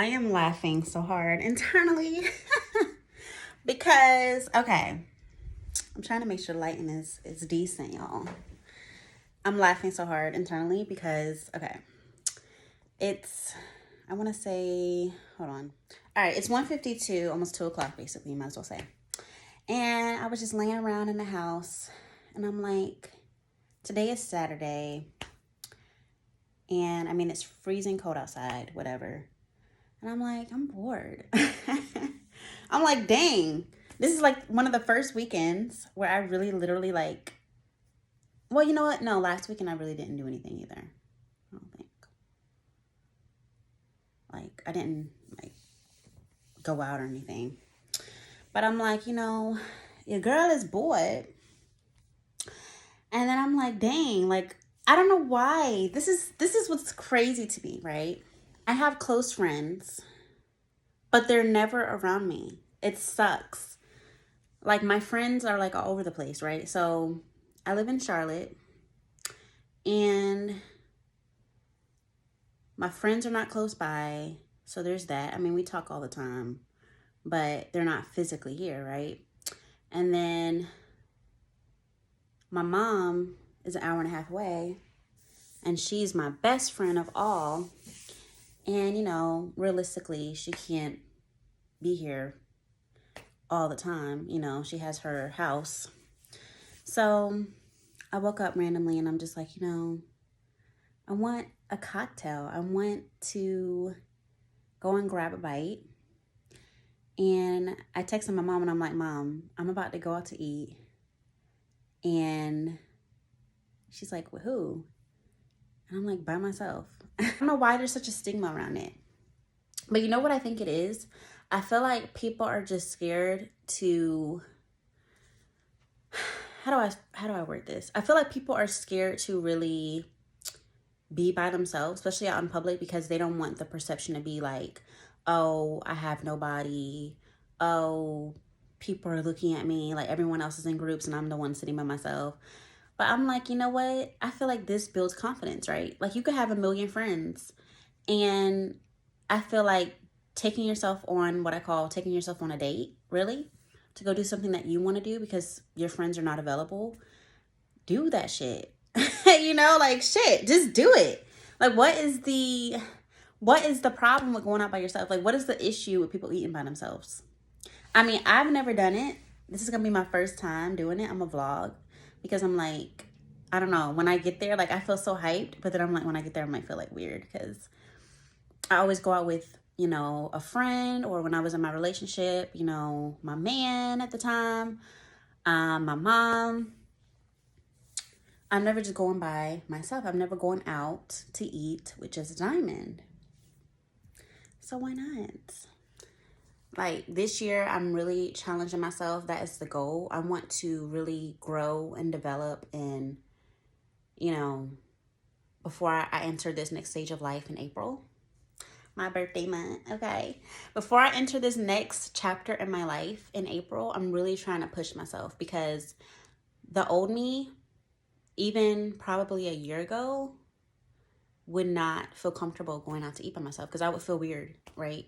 am laughing so hard internally because, okay, I'm trying to make sure the lighting is decent, y'all. I'm laughing so hard internally because, okay, it's, I want to say, hold on. All right, it's 1:52, almost 2 o'clock, basically, you might as well say. And I was just laying around in the house, and I'm like, today is Saturday, and I mean, it's freezing cold outside, whatever. And I'm like, I'm bored. I'm like, dang, this is like one of the first weekends where I really literally like, well, you know what? No, last weekend I really didn't do anything either. I don't think. Like, I didn't like go out or anything. But I'm like, your girl is bored. And then I'm like, dang, like, I don't know why. This is what's crazy to me, right? I have close friends, but they're never around me. It sucks. Like, my friends are like all over the place, right? So I live in Charlotte, and my friends are not close by. So there's that. I mean, we talk all the time, but they're not physically here, right? And then my mom is an hour and a half away, and she's my best friend of all. And, realistically, she can't be here all the time. She has her house. So I woke up randomly and I'm just like, I want a cocktail. I want to go and grab a bite. And I texted my mom and I'm like, Mom, I'm about to go out to eat. And she's like, with who? And I'm like, by myself. I don't know why there's such a stigma around it. But you know what I think it is? I feel like people are just scared to, how do I word this? I feel like people are scared to really be by themselves, especially out in public, because they don't want the perception to be like, oh, I have nobody. Oh, people are looking at me like everyone else is in groups and I'm the one sitting by myself. But I'm like, you know what? I feel like this builds confidence, right? Like, you could have a million friends, and I feel like taking yourself on what I call taking yourself on a date, really, to go do something that you want to do because your friends are not available, do that shit. Like, shit, just do it. Like, what is the problem with going out by yourself? Like, what is the issue with people eating by themselves? I mean, I've never done it. This is gonna be my first time doing it. I'm a vlog because I'm like, I don't know, when I get there, like, I feel so hyped, but then I'm like, when I get there I might feel like weird because I always go out with a friend, or when I was in my relationship, my man at the time, my mom. I'm never just going by myself. I'm never going out to eat with just Diamond. So why not? Like, this year, I'm really challenging myself. That is the goal. I want to really grow and develop, and, before I enter this next stage of life in April, my birthday month, okay? Before I enter this next chapter in my life in April, I'm really trying to push myself, because the old me, even probably a year ago, would not feel comfortable going out to eat by myself because I would feel weird, right?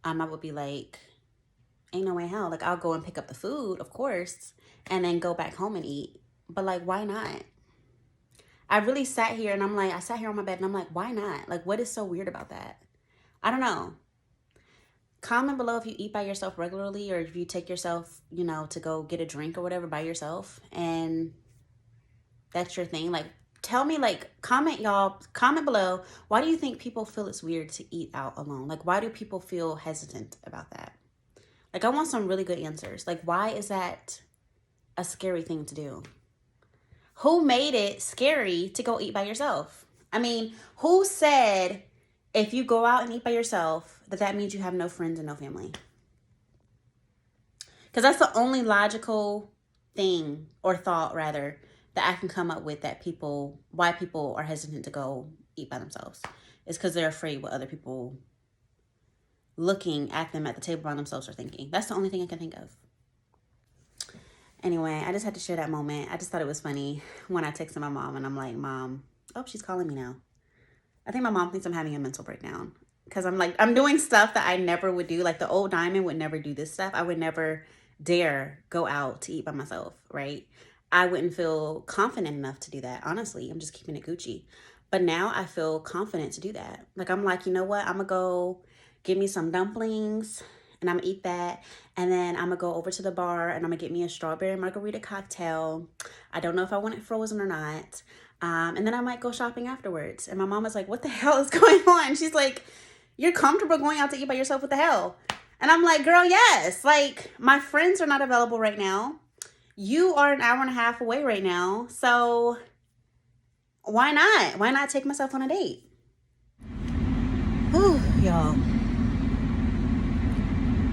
I would be like, ain't no way hell. Like, I'll go and pick up the food, of course, and then go back home and eat. But, like, why not? I really sat here and I sat here on my bed and I'm like, why not? Like, what is so weird about that? I don't know. Comment below if you eat by yourself regularly, or if you take yourself, to go get a drink or whatever by yourself, and that's your thing. Like, tell me, like, comment below. Why do you think people feel it's weird to eat out alone? Like, why do people feel hesitant about that? Like, I want some really good answers. Like, why is that a scary thing to do? Who made it scary to go eat by yourself? I mean, who said if you go out and eat by yourself, that means you have no friends and no family? Because that's the only logical thing, or thought rather, that I can come up with, why people are hesitant to go eat by themselves. It's because they're afraid what other people looking at them at the table by themselves are thinking. That's the only thing I can think of. Anyway, I just had to share that moment. I just thought it was funny when I texted my mom and I'm like, Mom, oh, she's calling me now. I think my mom thinks I'm having a mental breakdown. because I'm doing stuff that I never would do. Like the old Diamond would never do this stuff. I would never dare go out to eat by myself, right? I wouldn't feel confident enough to do that. Honestly, I'm just keeping it Gucci. But now I feel confident to do that. Like I'm like, you know what? I'm gonna go get me some dumplings and I'm gonna eat that. And then I'm gonna go over to the bar and I'm gonna get me a strawberry margarita cocktail. I don't know if I want it frozen or not. And then I might go shopping afterwards. And my mom was like, what the hell is going on? She's like, you're comfortable going out to eat by yourself? What the hell? And I'm like, girl, yes. Like, my friends are not available right now. You are an hour and a half away right now. So why not? Why not take myself on a date? Ooh, y'all.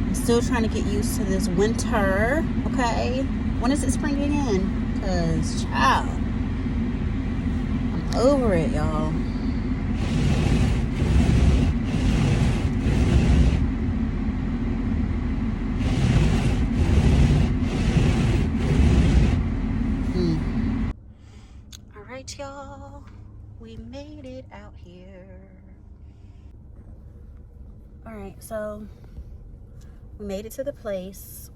I'm still trying to get used to this winter. Okay. When is it spring again? Because, child, I'm over it, y'all. All right, y'all. We made it out here. All right, so we made it to the place.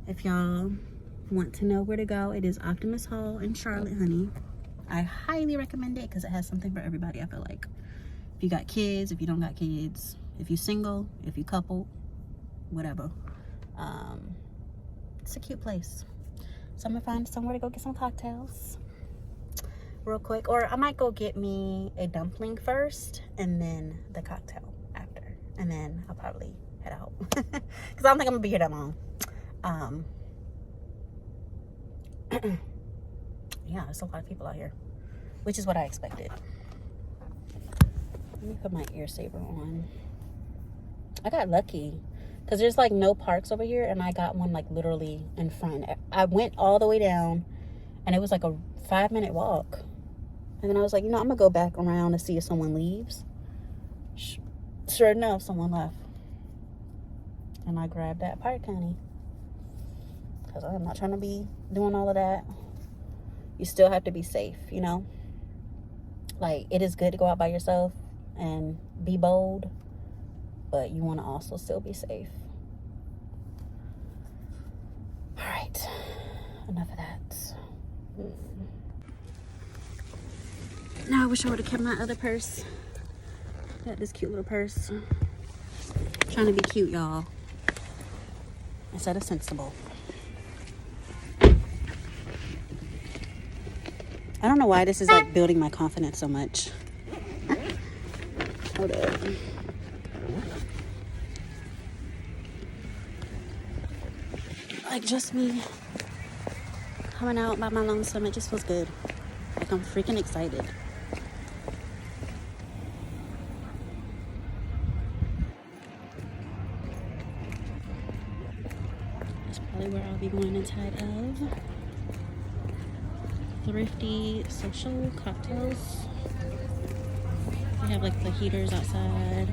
If y'all want to know where to go, it is Optimus Hall in Charlotte, honey. I highly recommend it because it has something for everybody, I feel like. If you got kids, if you don't got kids, if you single, if you couple, whatever. It's a cute place. So I'm gonna find somewhere to go get some cocktails real quick. Or I might go get me a dumpling first and then the cocktail after. And then I'll probably head out. Because I don't think I'm gonna be here that long. Yeah, there's a lot of people out here, which is what I expected. Let me put my ear saver on. I got lucky because there's like no parks over here, and I got one like literally in front. I went all the way down, and it was like a 5-minute walk. And then I was like, you know, I'm gonna go back around to see if someone leaves. Sure enough, someone left, and I grabbed that park, honey. Because I'm not trying to be doing all of that. You still have to be safe, you know? Like, it is good to go out by yourself and be bold, but you want to also still be safe. All right, enough of that. Now I wish I would have kept my other purse. Got this cute little purse. Trying to be cute, y'all, instead of sensible. I don't know why this is like building my confidence so much. Hold up. Like just me coming out by my lonesome, it just feels good. Like I'm freaking excited. That's probably where I'll be going inside of. Thrifty social cocktails. They have like the heaters outside.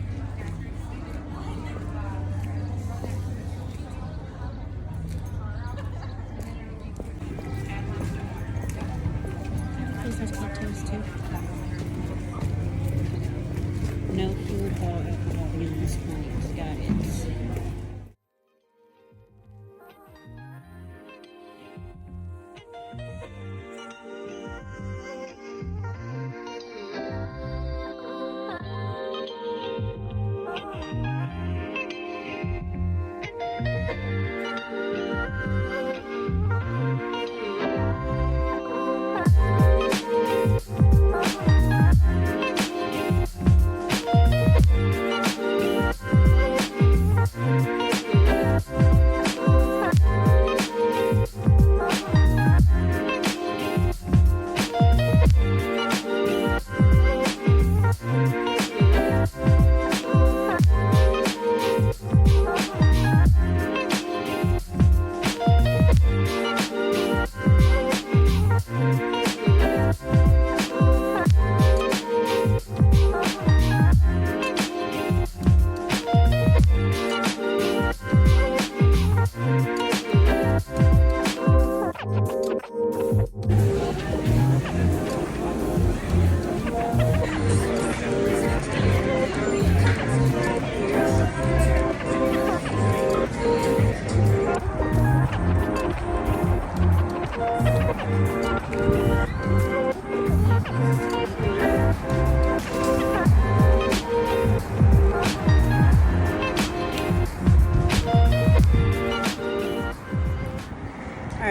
This has cocktails too. No food or alcohol in this point. Got it.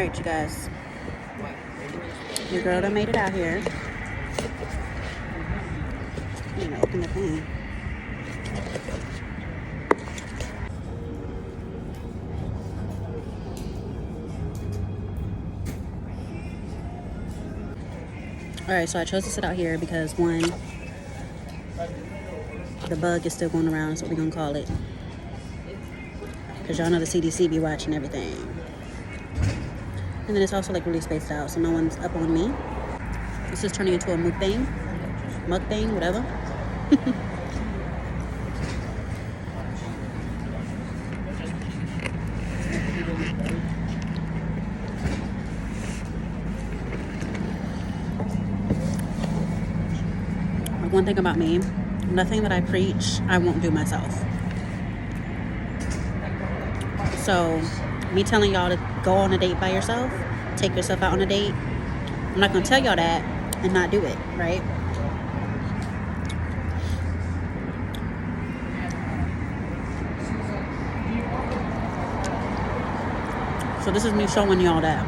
Alright, you guys. Your girl done made it out here. I'm gonna open the thing. Alright, so I chose to sit out here because one, the bug is still going around, that's what we're gonna call it. Because y'all know the CDC be watching everything. And then it's also like really spaced out, so no one's up on me. This is turning into a mukbang, whatever. One thing about me, nothing that I preach, I won't do myself. So, me telling y'all to go on a date by yourself, take yourself out on a date, I'm not going to tell y'all that and not do it, right? So this is me showing y'all that.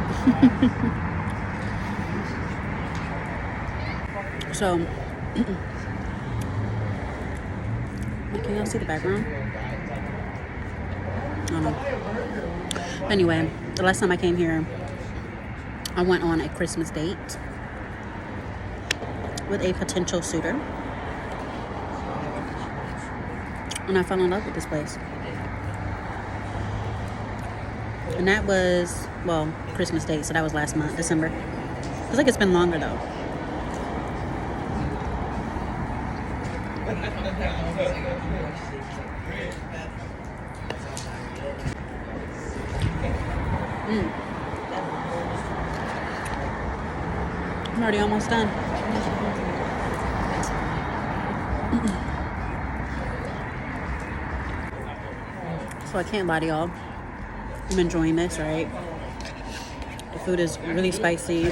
So, can y'all see the background? I don't know. Anyway, the last time I came here, I went on a Christmas date with a potential suitor. And I fell in love with this place. And that was, well, Christmas date, so that was last month, December. Feels like it's been longer though. I'm already almost done. So I can't lie to y'all. I'm enjoying this, right? The food is really spicy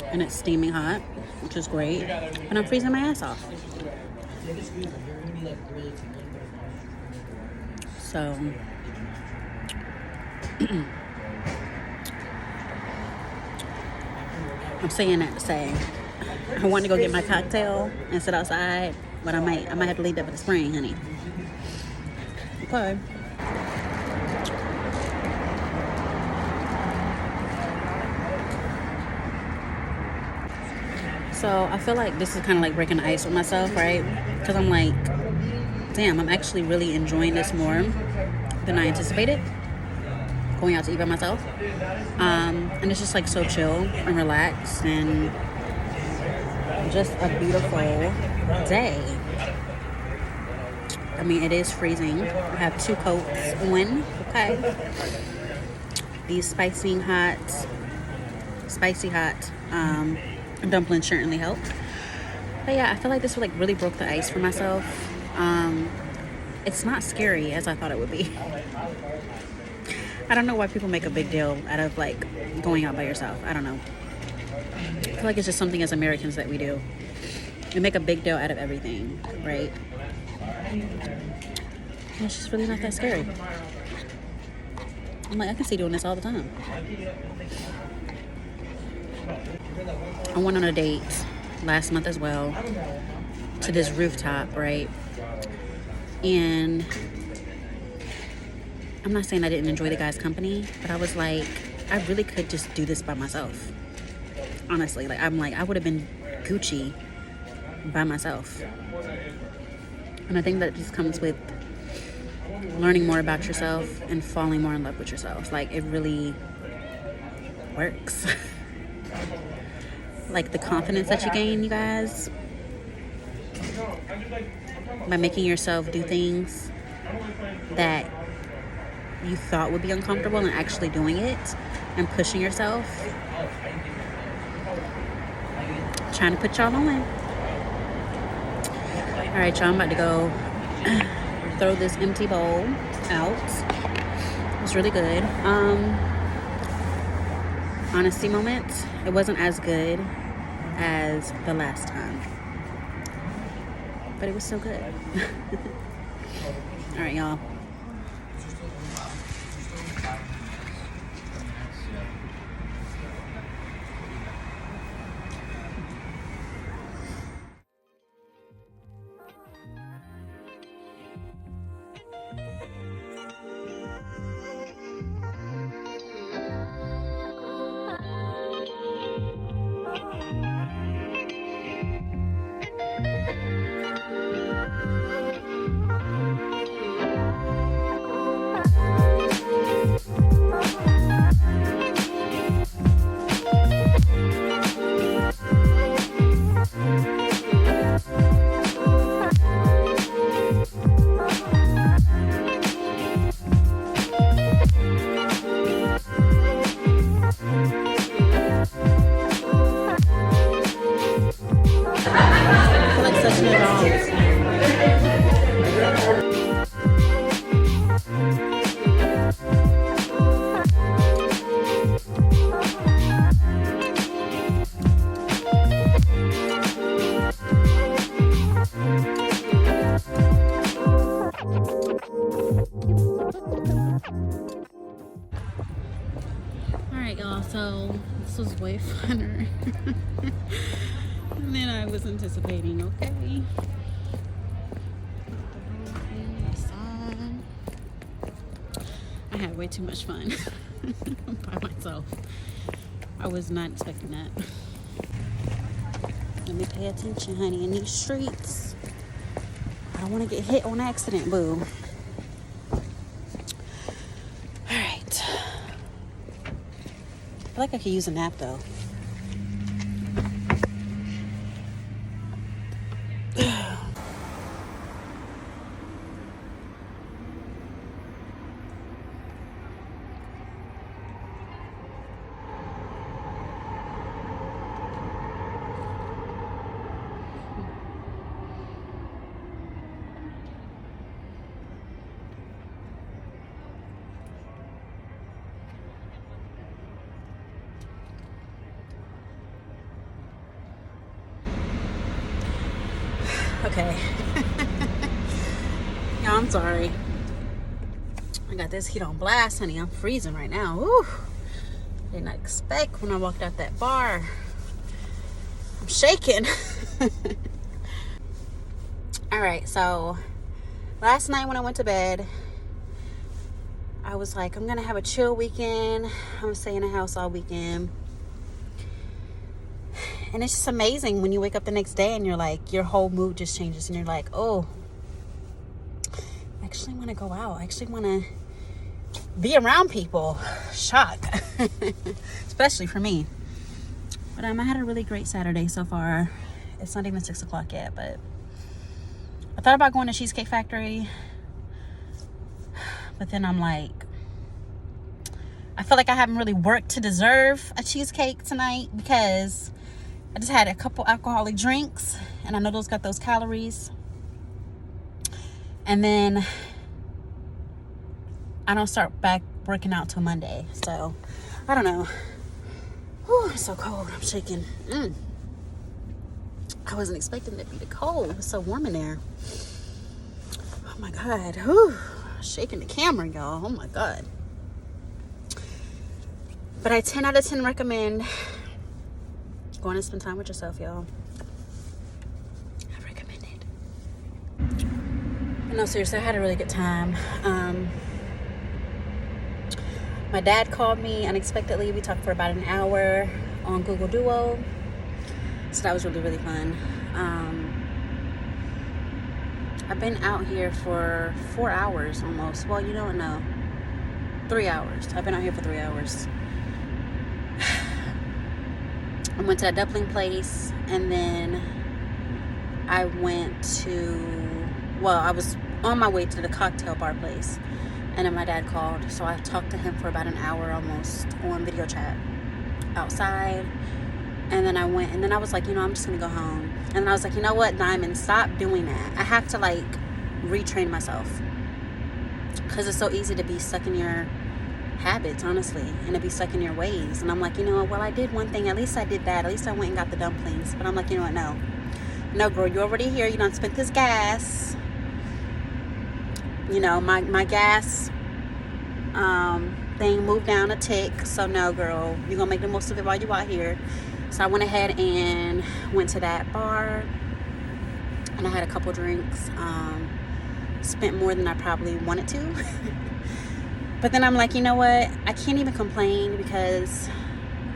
and it's steaming hot, which is great. And I'm freezing my ass off. So I'm saying that to say I want to go get my cocktail and sit outside, but I might have to leave that for the spring, honey. Okay. So I feel like this is kind of like breaking the ice with myself, right? Because I'm like, damn, I'm actually really enjoying this more than I anticipated. Going out to eat by myself. And it's just like so chill and relaxed and just a beautiful day. I mean, it is freezing. I have 2 coats on, okay? These spicy hot dumplings certainly helped. But yeah, I feel like this like really broke the ice for myself. It's not scary as I thought it would be. I don't know why people make a big deal out of like going out by yourself. I don't know. I feel like it's just something as Americans that we do. We make a big deal out of everything, right? And it's just really not that scary. I'm like, I can see doing this all the time. I went on a date last month as well to this rooftop, right? And I'm not saying I didn't enjoy the guy's company, but I was like, I really could just do this by myself. Honestly, like I'm like, I would have been Gucci by myself. And I think that just comes with learning more about yourself and falling more in love with yourself. Like it really works. Like the confidence that you gain, you guys, by making yourself do things that you thought would be uncomfortable and actually doing it and pushing yourself. Trying to put y'all on. All right, y'all, I'm about to go throw this empty bowl out. It's really good. Honesty moment, it wasn't as good as the last time, but it was still good. All right, y'all. Alright, y'all, so this was way funner than I was anticipating, okay? I had way too much fun by myself. I was not expecting that. Let me pay attention, honey, in these streets. I don't want to get hit on accident, boo. Alright. I feel like I could use a nap, though. Okay. Yeah, I'm sorry. I got this heat on blast, honey. I'm freezing right now. Woo. Did not expect when I walked out that bar. I'm shaking. Alright, so last night when I went to bed, I was like, I'm gonna have a chill weekend. I'm gonna stay in the house all weekend. And it's just amazing when you wake up the next day and you're like, your whole mood just changes and you're like, oh, I actually want to go out. I actually want to be around people. Shock. Especially for me. But I had a really great Saturday so far. It's not even 6 o'clock yet, but I thought about going to Cheesecake Factory. But then I'm like, I feel like I haven't really worked to deserve a cheesecake tonight because I just had a couple alcoholic drinks and I know those got those calories. And then I don't start back working out till Monday. So, I don't know. Whew, it's so cold. I'm shaking. I wasn't expecting it to be the cold. It was so warm in there. Oh my God. Whew. Shaking the camera, y'all. Oh my God. But I 10 out of 10 recommend going to spend time with yourself, y'all. I recommend it. But no, seriously, I had a really good time. My dad called me unexpectedly. We talked for about an hour on Google Duo. So that was really, really fun. I've been out here for 4 hours almost. Well, you don't know. 3 hours. I've been out here for 3 hours. I went to that dumpling place, and then I went to, well, I was on my way to the cocktail bar place, and then my dad called, so I talked to him for about an hour almost on video chat outside, and then I went, and then I was like, you know, I'm just gonna go home, and then I was like, you know what, Diamond, stop doing that. I have to, like, retrain myself, because it's so easy to be stuck in your habits, honestly, and to be stuck in your ways. And I'm like, you know what, well, I did one thing, at least I did that, at least I went and got the dumplings. But I'm like, you know what, no girl, you're already here, you done spent this gas, you know, my gas thing moved down a tick. So no, girl, you're gonna make the most of it while you out here. So I went ahead and went to that bar, and I had a couple drinks, spent more than I probably wanted to. But then I'm like, you know what? I can't even complain, because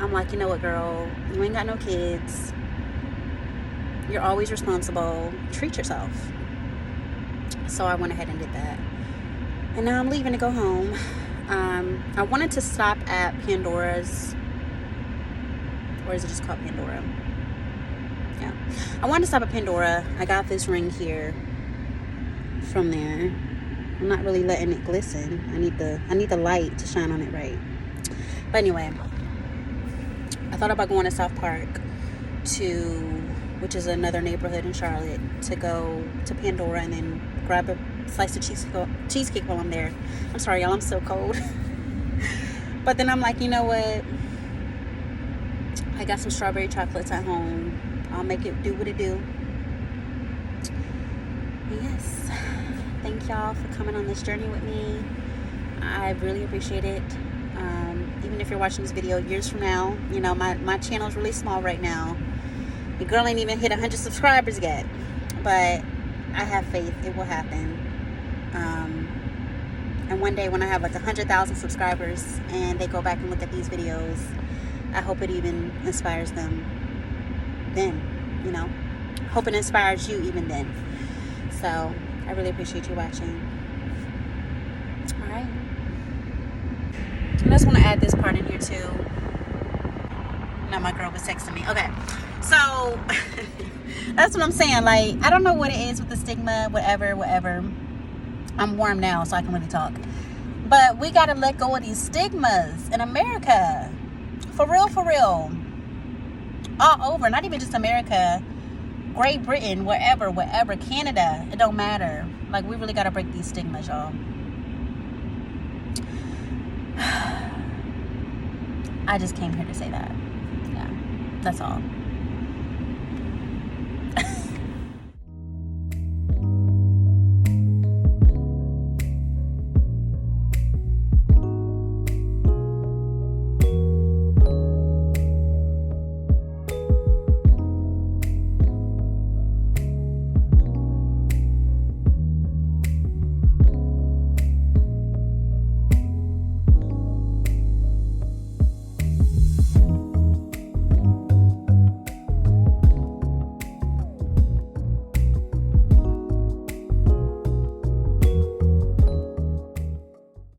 I'm like, you know what, girl? You ain't got no kids. You're always responsible. Treat yourself. So I went ahead and did that. And now I'm leaving to go home. I wanted to stop at Pandora's. Or is it just called Pandora? Yeah. I wanted to stop at Pandora. I got this ring here from there. I'm not really letting it glisten. I need the light to shine on it right. But anyway, I thought about going to South Park which is another neighborhood in Charlotte, to go to Pandora and then grab a slice of cheesecake while I'm there. I'm sorry, y'all, I'm so cold. But then I'm like, you know what? I got some strawberry chocolates at home. I'll make it do what it do. Yes. Thank y'all for coming on this journey with me. I really appreciate it. Even if you're watching this video years from now, you know, my channel is really small right now. The girl ain't even hit 100 subscribers yet, but I have faith it will happen. And one day when I have like 100,000 subscribers and they go back and look at these videos, I hope it even inspires them then, you know. Hope it inspires you even then. So I really appreciate you watching. All right. I just want to add this part in here too. Now my girl was texting me. Okay. So that's what I'm saying. Like, I don't know what it is with the stigma, whatever. I'm warm now, so I can really talk. But we got to let go of these stigmas in America. For real. All over. Not even just America. Great Britain, wherever, Canada. It don't matter. Like, we really got to break these stigmas, y'all. I just came here to say that. Yeah, that's all.